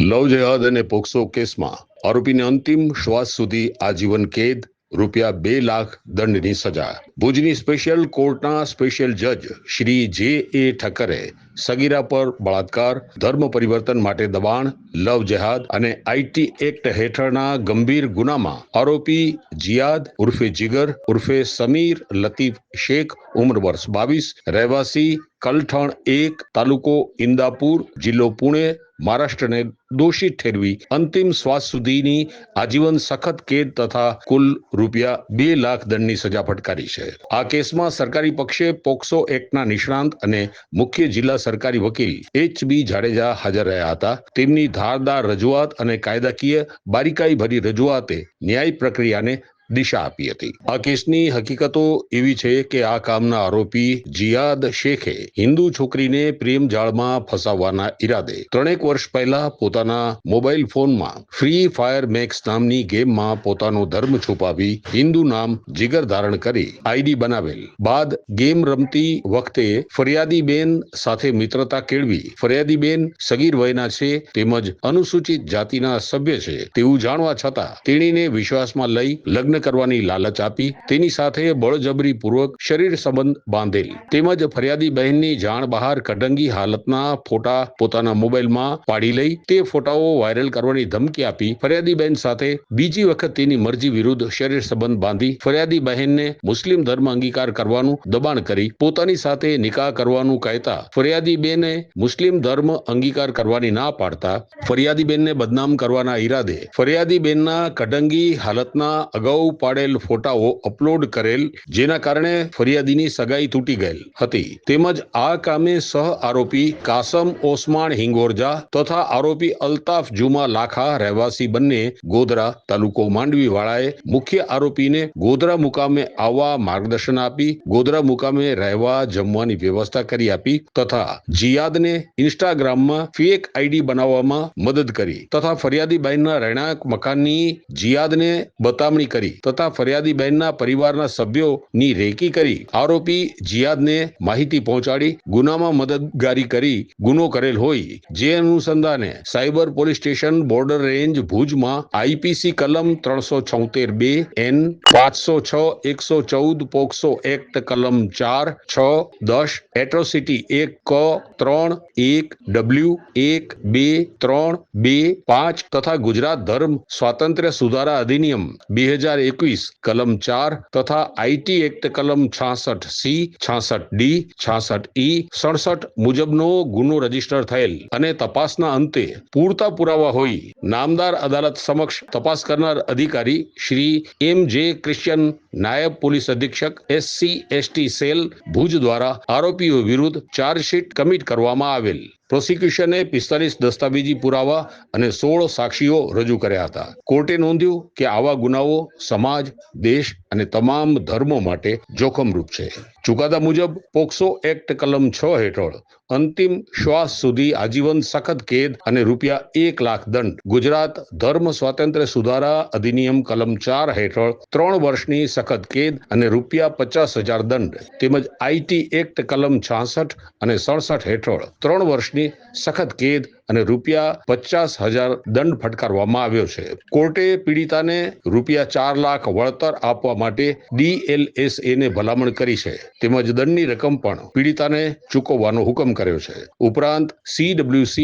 લવ જેહાદ અને પોક્સો કેસમાં આરોપીને અંતિમ શ્વાસ સુધી આજીવન કેદ, ₹2 લાખ દંડની સજા. ભુજની સ્પેશિયલ કોર્ટના સ્પેશિયલ જજ શ્રી જે.એ. ઠક્કરે સગીરા પર બળાત્કાર, ધર્મ પરિવર્તન માટે દબાણ, લવ જેહાદ અને આઈટી એક્ટ હેઠળના ગંભીર ગુનામાં આરોપી જિયાદ ઉર્ફે જીગર ઉર્ફે સમીર લતીફ શેખ ઉંમર વર્ષ 22, રહેવાસી કલઠણ 1, તાલુકો ઇન્દાપુર, જિલ્લો પુણે, મહારાષ્ટ્રને દોષિત ઠેરવી અંતિમ શ્વાસ સુધીની આજીવન સખત કેદ તથા કુલ ₹2 લાખ દંડની સજા ફટકારી છે. આ કેસમાં સરકારી પક્ષે પોક્સો એક્ટના નિષ્ણાંત અને મુખ્ય જિલ્લા સરકારી વકીલ H.B. જાડેજા હાજર રહ્યા હતા. તેમની ધારદાર રજૂઆત અને કાયદાકીય બારીકાઈ ભરી રજૂઆતે ન્યાય પ્રક્રિયાને દિશા આપી હતી. આ કેસની હકીકતો એવી છે કે આ કામના આરોપી જિયાદ શેખે હિન્દુ છોકરીને પ્રેમ જાળમાં ફસાવવાના ઈરાદે 3 વર્ષ પહેલા પોતાના મોબાઈલ ફોનમાં ફ્રી ફાયર મેક્સ નામની ગેમમાં પોતાનો ધર્મ છુપાવી હિન્દુ નામ જીગર ધારણ કરી આઈડી બનાવેલ બાદ ગેમ રમતી વખતે ફરિયાદીબેન સાથે મિત્રતા કેળવી ફરિયાદીબેન સગીર વયના છે તેમજ અનુસૂચિત જાતિના સભ્ય છે તેવું જાણવા છતાં તેણીને વિશ્વાસમાં લઈ લગ્ન કરવાની લાલચ આપી તેની સાથે બળજબરી પૂર્વક શરીર સંબંધ બાંધેલ તેમજ ફરિયાદી બહેનની જાણ બહાર કઢંગી હાલતના ફોટા પોતાના મોબાઈલમાં પાડી લઈ તે ફોટાઓ વાયરલ કરવાની ધમકી આપી ફરિયાદી બહેન સાથે બીજી વખત તેની મરજી વિરુદ્ધ શરીર સંબંધ બાંધી ફરિયાદી બહેનને મુસ્લિમ ધર્મ અંગીકાર કરવાનું દબાણ કરી પોતાની સાથે નિકાહ કરવાનું કહેતા ફરિયાદી બેને મુસ્લિમ ધર્મ અંગીકાર કરવાની ના પાડતા ફરિયાદી બેનને બદનામ કરવાના ઈરાદે ફરિયાદી બેનના કઢંગી હાલતના અગાઉ પાડેલ ફોટાઓ અપલોડ કરેલ જેના કારણે ફરિયાદીની સગાઈ તૂટી ગયેલ હતી. તેમજ આ કામે સહ આરોપી કાસમ ઓસમાણ હિંગોરજા તથા આરોપી અલ્તાફ જુમા લાખા રહેવાસી બંને ગોધરા તાલુકો માંડવી વાળાએ મુખ્ય આરોપીને ગોધરા મુકામે આવવા માર્ગદર્શન આપી ગોધરા મુકામે રહેવા જમવાની વ્યવસ્થા કરી આપી તથા જિયાદને ઇન્સ્ટાગ્રામમાં ફેક આઈડી બનાવવામાં મદદ કરી તથા ફરિયાદી બહેનના રહેણાંક મકાનની જિયાદને બતામણી કરી તથા ફરિયાદી બહેનના પરિવારના સભ્યોની રેકી કરી આરોપી જિયાદને માહિતી પહોંચાડી ગુનામાં મદદગારી કરી ગુનો કરેલ હોય જે અનુસંધાને cyber police station border range ભુજમાં આઈપીસી કલમ 376(2) N 506(114) પોક્સો એક્ટ કલમ 4, 6, 10 એટ્રોસિટી 1 ક 3 1 W 1 2 3 2 5 તથા ગુજરાત ધર્મ સ્વાતંત્ર્ય સુધારા અધિનિયમ 2021 કલમ 4 તથા આઈટી એક્ટ કલમ 66C, 66D, 66E, 67 મુજબનો ગુનો રજીસ્ટર થયેલ અને તપાસના અંતે પૂરતા પુરાવા હોય નામદાર અદાલત સમક્ષ તપાસ કરનાર અધિકારી શ્રી M.J. ક્રિશ્ચિયન નાયબ પોલીસ અધિક્ષક SC/ST સેલ ભુજ દ્વારા આરોપીઓ વિરુદ્ધ ચાર્જશીટ કમિટ કરવામાં આવેલ. પ્રોસિક્યુશને 45 દસ્તાવેજી પુરાવા અને 16 સાક્ષીઓ રજૂ કર્યા હતા. કોર્ટે નોંધ્યું કે આવા ગુનાઓ સમાજ, દેશ અને તમામ ધર્મો માટે જોખમરૂપ છે. ચુકાદા મુજબ પોક્સો એક્ટ કલમ 6 હેઠળ અંતિમ શ્વાસ સુધી આજીવન સખત કેદ અને ₹1 લાખ દંડ, ગુજરાત ધર્મ સ્વાતંત્ર્ય સુધારા અધિનિયમ કલમ 4 હેઠળ 3 વર્ષની સખત કેદ અને ₹50,000 દંડ તેમજ આઈટી એક્ટ કલમ 66 અને 67 હેઠળ 3 વર્ષની સખત કેદ અને ₹50,000 દંડ ફટકારવામાં આવ્યો છે. કોર્ટે પીડિતાને ₹4 લાખ વળતર આપવા માટે DLSAને ભલામણ કરી છે તેમજ દંડની રકમ પણ પીડિતાને ચૂકવવાનો હુકમ કર્યો છે. ઉપરાંત CWC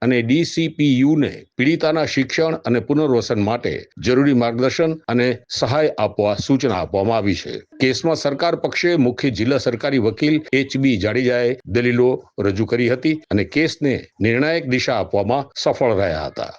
અને DCPUને પીડિતાના શિક્ષણ અને પુનર્વસન માટે જરૂરી માર્ગદર્શન અને સહાય આપવા સૂચના આપવામાં આવી છે. કેસમાં સરકાર પક્ષે મુખ્ય જિલ્લા સરકારી વકીલ H.B. જાડેજાએ દલીલો રજૂ કરી હતી અને કેસને નિર્ણાયક દિશા આપવામાં સફળ રહ્યા હતા.